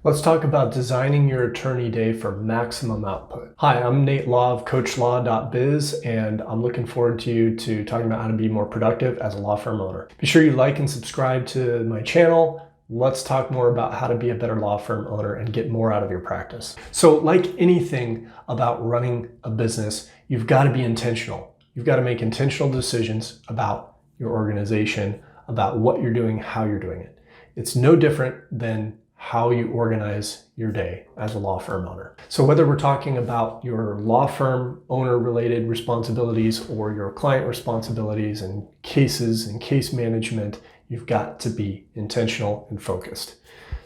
Let's talk about designing your attorney day for maximum output. Hi, I'm Nate Law of CoachLaw.biz, and I'm looking forward to talking about how to be more productive as a law firm owner. Be sure you like and subscribe to my channel. Let's talk more about how to be a better law firm owner and get more out of your practice. So like anything about running a business, you've got to be intentional. You've got to make intentional decisions about your organization, about what you're doing, how you're doing it. It's no different than how you organize your day as a law firm owner. So whether we're talking about your law firm owner related responsibilities or your client responsibilities and cases and case management, you've got to be intentional and focused.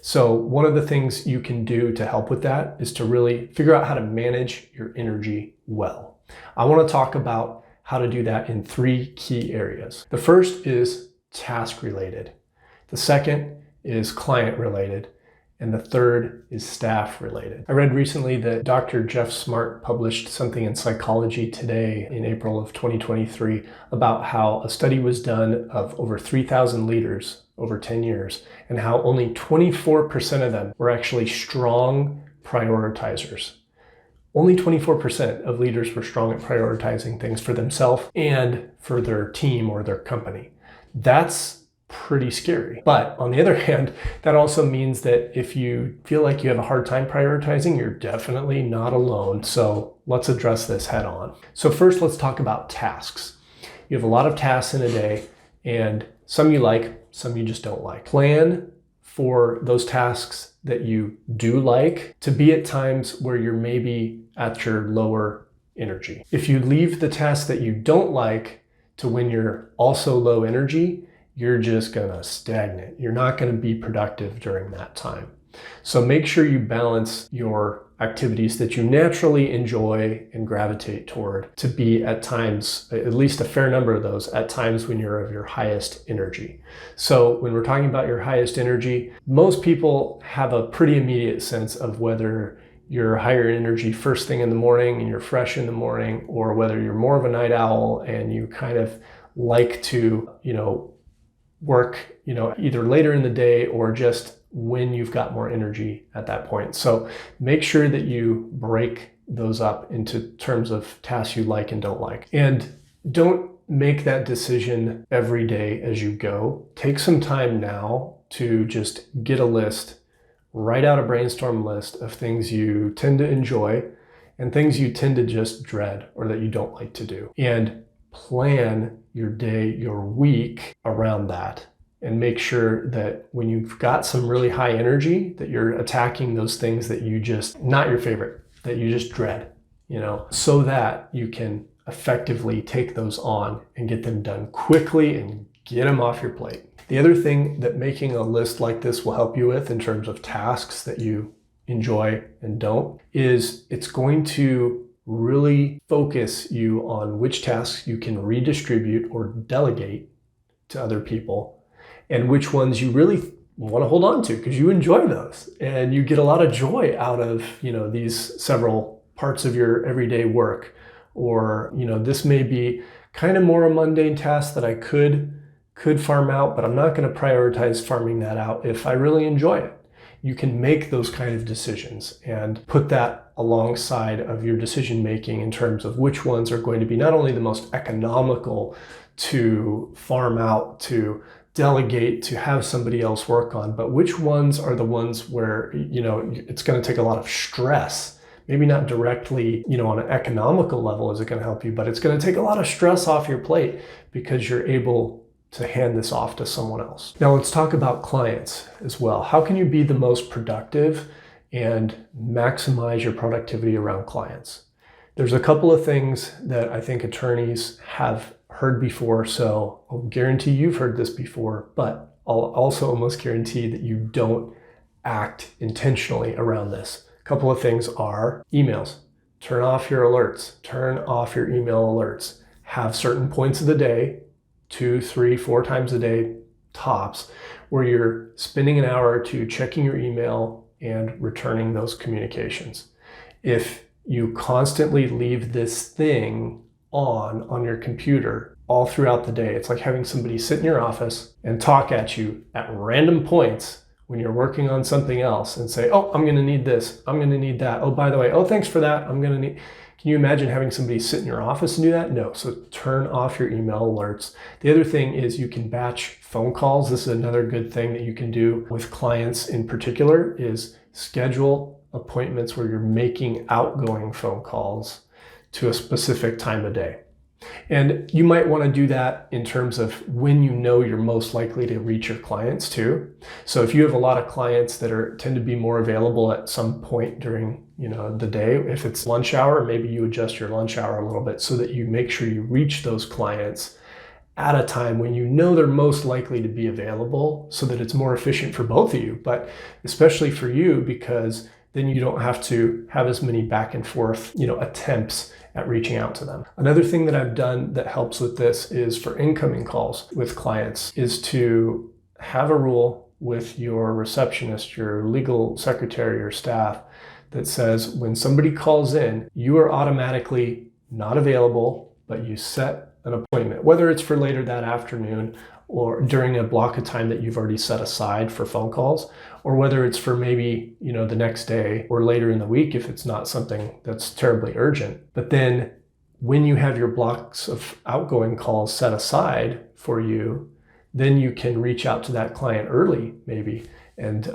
So one of the things you can do to help with that is to really figure out how to manage your energy well. I want to talk about how to do that in 3 key areas. The first is task related. The second is client related. And the third is staff related. I read recently that Dr. Jeff Smart published something in Psychology Today in April of 2023 about how a study was done of over 3,000 leaders over 10 years and how only 24% of them were actually strong prioritizers. Only 24% of leaders were strong at prioritizing things for themselves and for their team or their company. That's pretty scary. But on the other hand, that also means that if you feel like you have a hard time prioritizing, you're definitely not alone. So let's address this head on. So first, let's talk about tasks. You have a lot of tasks in a day, and some you like, some you just don't like. Plan for those tasks that you do like to be at times where you're maybe at your lower energy. If you leave the tasks that you don't like to when you're also low energy, you're just gonna stagnate. You're not gonna be productive during that time. So make sure you balance your activities that you naturally enjoy and gravitate toward to be at times, at least a fair number of those, at times when you're of your highest energy. So when we're talking about your highest energy, most people have a pretty immediate sense of whether you're higher energy first thing in the morning and you're fresh in the morning, or whether you're more of a night owl and you kind of like to, work, either later in the day or just when you've got more energy at that point. So make sure that you break those up into terms of tasks you like and don't like. And don't make that decision every day as you go. Take some time now to just get a list, write out a brainstorm list of things you tend to enjoy and things you tend to just dread or that you don't like to do. And plan your day, your week around that, and make sure that when you've got some really high energy that you're attacking those things that you just, not your favorite, that you just dread, so that you can effectively take those on and get them done quickly and get them off your plate. The other thing that making a list like this will help you with in terms of tasks that you enjoy and don't is it's going to really focus you on which tasks you can redistribute or delegate to other people and which ones you really want to hold on to because you enjoy those and you get a lot of joy out of, these several parts of your everyday work. Or, this may be kind of more a mundane task that I could farm out, but I'm not going to prioritize farming that out if I really enjoy it. You can make those kind of decisions and put that alongside of your decision making in terms of which ones are going to be not only the most economical to farm out, to delegate, to have somebody else work on, but which ones are the ones where, it's going to take a lot of stress. Maybe not directly, on an economical level is it going to help you, but it's going to take a lot of stress off your plate because you're able to hand this off to someone else. Now let's talk about clients as well. How can you be the most productive and maximize your productivity around clients? There's a couple of things that I think attorneys have heard before, so I'll guarantee you've heard this before, but I'll also almost guarantee that you don't act intentionally around this. A couple of things are emails. Turn off your alerts. Turn off your email alerts. Have certain points of the day, 2, 3, 4 times a day tops, where you're spending an hour or two checking your email and returning those communications. If you constantly leave this thing on your computer all throughout the day, it's like having somebody sit in your office and talk at you at random points when you're working on something else and say, oh, I'm going to need this, I'm going to need that. Oh, by the way, oh, thanks for that. I'm going to need. Can you imagine having somebody sit in your office and do that? No. So turn off your email alerts. The other thing is you can batch phone calls. This is another good thing that you can do with clients in particular, is schedule appointments where you're making outgoing phone calls to a specific time of day. And you might want to do that in terms of when you know you're most likely to reach your clients too. So if you have a lot of clients that tend to be more available at some point during the day, if it's lunch hour, maybe you adjust your lunch hour a little bit so that you make sure you reach those clients at a time when you know they're most likely to be available, so that it's more efficient for both of you, but especially for you, because then you don't have to have as many back and forth, attempts at reaching out to them. Another thing that I've done that helps with this is for incoming calls with clients is to have a rule with your receptionist, your legal secretary, or staff that says when somebody calls in, you are automatically not available, but you set an appointment, whether it's for later that afternoon or during a block of time that you've already set aside for phone calls, or whether it's for maybe, the next day or later in the week if it's not something that's terribly urgent. But then when you have your blocks of outgoing calls set aside for you, then you can reach out to that client early maybe and,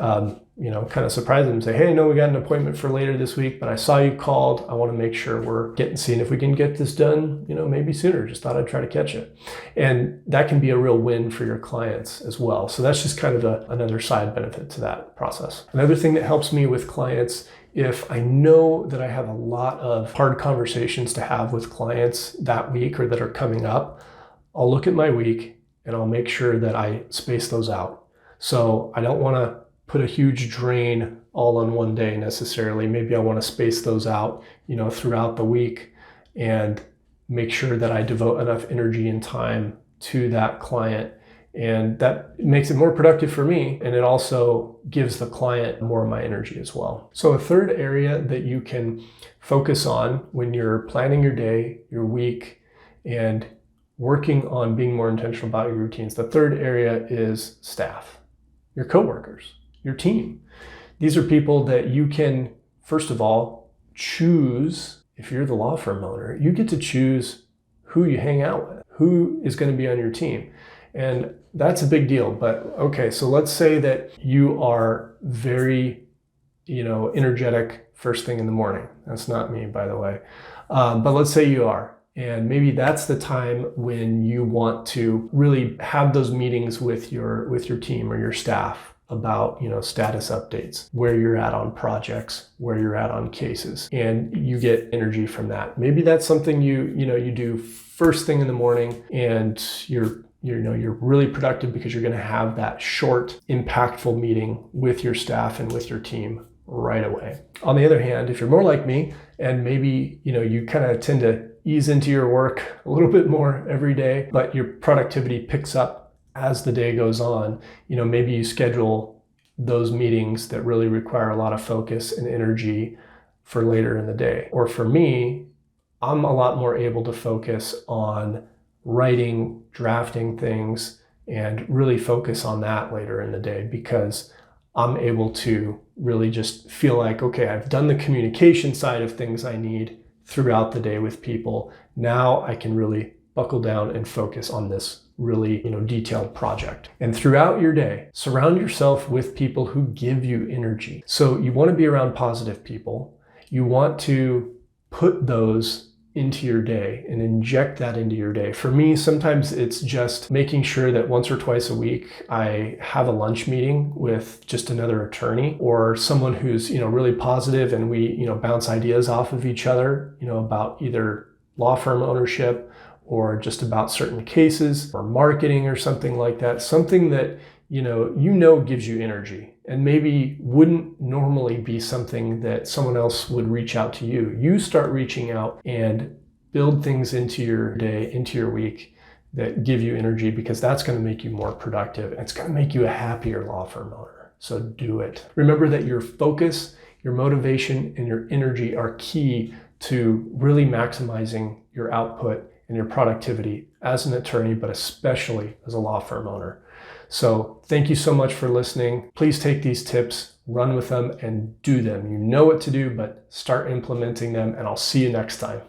kind of surprise them and say, hey, no, we got an appointment for later this week, but I saw you called. I want to make sure we're seeing if we can get this done, maybe sooner. Just thought I'd try to catch it. And that can be a real win for your clients as well. So that's just kind of another side benefit to that process. Another thing that helps me with clients, if I know that I have a lot of hard conversations to have with clients that week or that are coming up, I'll look at my week and I'll make sure that I space those out. So I don't want to put a huge drain all on one day necessarily. Maybe I want to space those out, throughout the week and make sure that I devote enough energy and time to that client. And that makes it more productive for me. And it also gives the client more of my energy as well. So a third area that you can focus on when you're planning your day, your week, and working on being more intentional about your routines, the third area is staff, your coworkers, your team. These are people that you can, first of all, choose. If you're the law firm owner, you get to choose who you hang out with, who is going to be on your team. And that's a big deal. But okay, so let's say that you are very, energetic first thing in the morning. That's not me, by the way. But let's say you are. And maybe that's the time when you want to really have those meetings with your team or your staff about, status updates, where you're at on projects, where you're at on cases, and you get energy from that. Maybe that's something you do first thing in the morning, and you're really productive because you're going to have that short, impactful meeting with your staff and with your team right away. On the other hand, if you're more like me and maybe, you kind of tend to ease into your work a little bit more every day, but your productivity picks up as the day goes on, maybe you schedule those meetings that really require a lot of focus and energy for later in the day. Or for me, I'm a lot more able to focus on writing, drafting things, and really focus on that later in the day because I'm able to really just feel like, okay, I've done the communication side of things I need throughout the day with people. Now I can really buckle down and focus on this really, detailed project. And throughout your day, surround yourself with people who give you energy. So you want to be around positive people. You want to put those into your day and inject that into your day. For me, sometimes it's just making sure that once or twice a week, I have a lunch meeting with just another attorney or someone who's, really positive, and we, bounce ideas off of each other, about either law firm ownership or just about certain cases or marketing or something like that. Something that, gives you energy and maybe wouldn't normally be something that someone else would reach out to you. You start reaching out and build things into your day, into your week that give you energy, because that's going to make you more productive. It's going to make you a happier law firm owner. So do it. Remember that your focus, your motivation, and your energy are key to really maximizing your output and your productivity as an attorney, but especially as a law firm owner. So thank you so much for listening. Please take these tips, run with them, and do them. You know what to do, but start implementing them, and I'll see you next time.